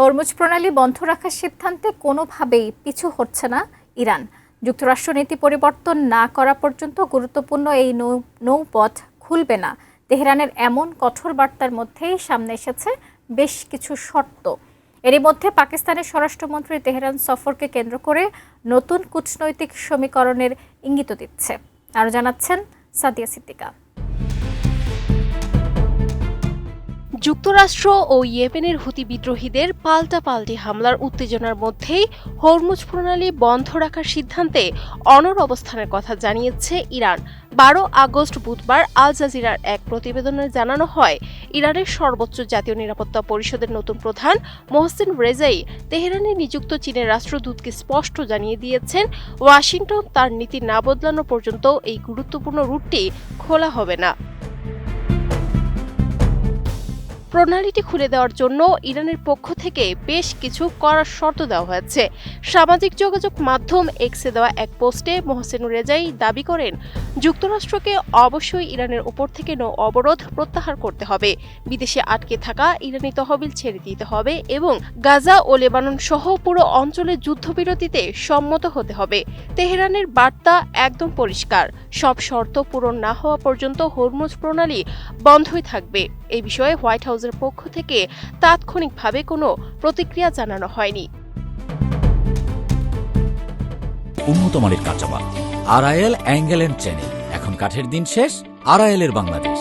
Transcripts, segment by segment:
Hormuz প্রণালী বন্ধ রাখার সিদ্ধান্তে কোনোভাবেই পিছু হচ্ছে না ইরান। যুক্তরাষ্ট্র নীতি পরিবর্তন না করা পর্যন্ত গুরুত্বপূর্ণ এই নৌপথ খুলবে না। তেহরানের এমন কঠোর বার্তার মধ্যেই সামনে এসেছে বেশ কিছু শর্ত। এরই মধ্যে পাকিস্তানের স্বরাষ্ট্রমন্ত্রী তেহরান সফরকে কেন্দ্র করে নতুন কূটনৈতিক সমীকরণের ইঙ্গিত দিচ্ছে। আরও জানাচ্ছেন সাদিয়া সিদ্দিকা। যুক্তরাষ্ট্র ও ইয়েমেনের হুতি বিদ্রোহীদের পাল্টাপাল্টি হামলার উত্তেজনার মধ্যেই হরমুজ প্রণালী বন্ধ রাখার সিদ্ধান্তে অনড় অবস্থানের কথা জানিয়েছে ইরান। 12 আগস্ট বুধবার আল জাজিরার এক প্রতিবেদনে জানানো হয়, ইরানের সর্বোচ্চ জাতীয় নিরাপত্তা পরিষদের নতুন প্রধান মোহসেন রেজাই তেহরানে নিযুক্ত চীনের রাষ্ট্রদূতকে স্পষ্ট জানিয়ে দিয়েছেন, ওয়াশিংটন তার নীতি না বদলানো পর্যন্ত এই গুরুত্বপূর্ণ রুটটি খোলা হবে না। প্রণালীটি খুলে দেওয়ার জন্য ইরানের পক্ষ থেকে বেশ কিছু কড়া শর্ত দেওয়া হয়েছে। সামাজিক যোগাযোগ মাধ্যম এক্সে দেওয়া এক পোস্টে মোহসেন রেজাই দাবি করেন, যুক্তরাষ্ট্রকে অবশ্যই ইরানের উপর থেকে নৌ অবরোধ প্রত্যাহার করতে হবে, বিদেশে আটকে থাকা ইরানি তহবিল ছেড়ে দিতে হবে এবং গাজা ও লেবানন সহ পুরো অঞ্চলে যুদ্ধবিরতিতে সম্মত হতে হবে। তেহরানের বার্তা একদম পরিষ্কার, সব শর্ত পূরণ না হওয়া পর্যন্ত হরমুজ প্রণালী বন্ধই থাকবে। এই বিষয়ে হোয়াইট হাউসের পক্ষ থেকে তাৎক্ষণিকভাবে কোনো প্রতিক্রিয়া জানানো হয়নি। উন্নত মানের কাঁচামাল আরআইএল অ্যাঙ্গেল এন্ড চ্যানেল, এখন কাঠের দিন শেষ, আরআইএল এর বাংলাদেশ।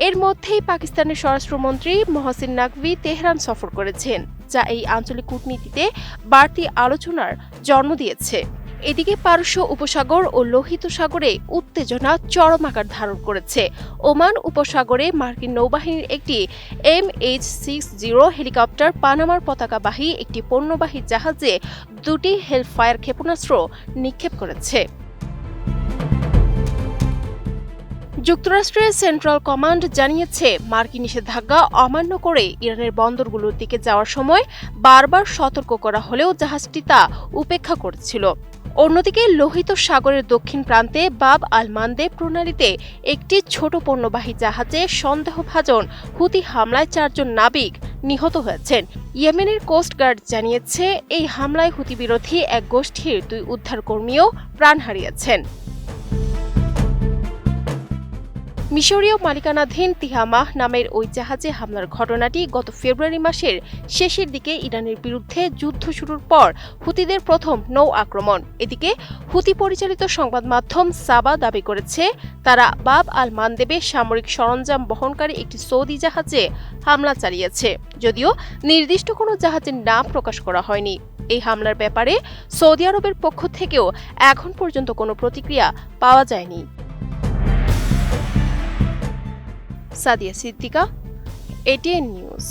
এর মধ্যেই পাকিস্তানের স্বরাষ্ট্রমন্ত্রী মহসিন নাকভি তেহরান সফর করেছেন, যা এই আঞ্চলিক কূটনীতিতে বাড়তি আলোচনার জন্ম দিয়েছে। এদিকে পারস্য উপসাগর ও লোহিত সাগরে উত্তেজনা চরম আকার ধারণ করেছে। ওমান উপসাগরে মার্কিন নৌবাহিনীর একটি MH-60 হেলিকপ্টার পানামার পতাকাবাহী একটি পণ্যবাহী জাহাজে 2টি হেলফায়ার ক্ষেপণাস্ত্র নিক্ষেপ করেছে। যুক্তরাষ্ট্রের সেন্ট্রাল কমান্ড জানিয়েছে, মার্কিন নিষেধাজ্ঞা অমান্য করে ইরানের বন্দরগুলোর দিকে যাওয়ার সময় বারবার সতর্ক করা হলেও জাহাজটি তা উপেক্ষা করেছিল। অন্যদিকে লোহিত সাগরের দক্ষিণ প্রান্তে বাব আল মানদেব প্রণালীতে একটি ছোট পণ্যবাহী জাহাজে সন্দেহভাজন হুতি হামলায় 4 জন নাবিক নিহত হয়েছেন। ইয়েমেনের কোস্টগার্ড জানিয়েছে, এই হামলায় হুতি বিরোধী এক গোষ্ঠীর 2 উদ্ধারকর্মীও প্রাণ হারিয়েছেন। মিশরীয় মালিকানাধীন তিহামাহ নামের ওই জাহাজে হামলার ঘটনাটি গত ফেব্রুয়ারি মাসের শেষের দিকে ইরানের বিরুদ্ধে যুদ্ধ শুরুর পর হুতিদের প্রথম নৌ আক্রমণ। এদিকে হুতি পরিচালিত সংবাদ মাধ্যম সাবা দাবি করেছে, তারা বাব আল মানদেবে সামরিক সরঞ্জাম বহনকারী একটি সৌদি জাহাজে হামলা চালিয়েছে, যদিও নির্দিষ্ট কোনো জাহাজের নাম প্রকাশ করা হয়নি। এই হামলার ব্যাপারে সৌদি আরবের পক্ষ থেকেও এখন পর্যন্ত কোনো প্রতিক্রিয়া পাওয়া যায়নি। Sadia Siddika, ATN news.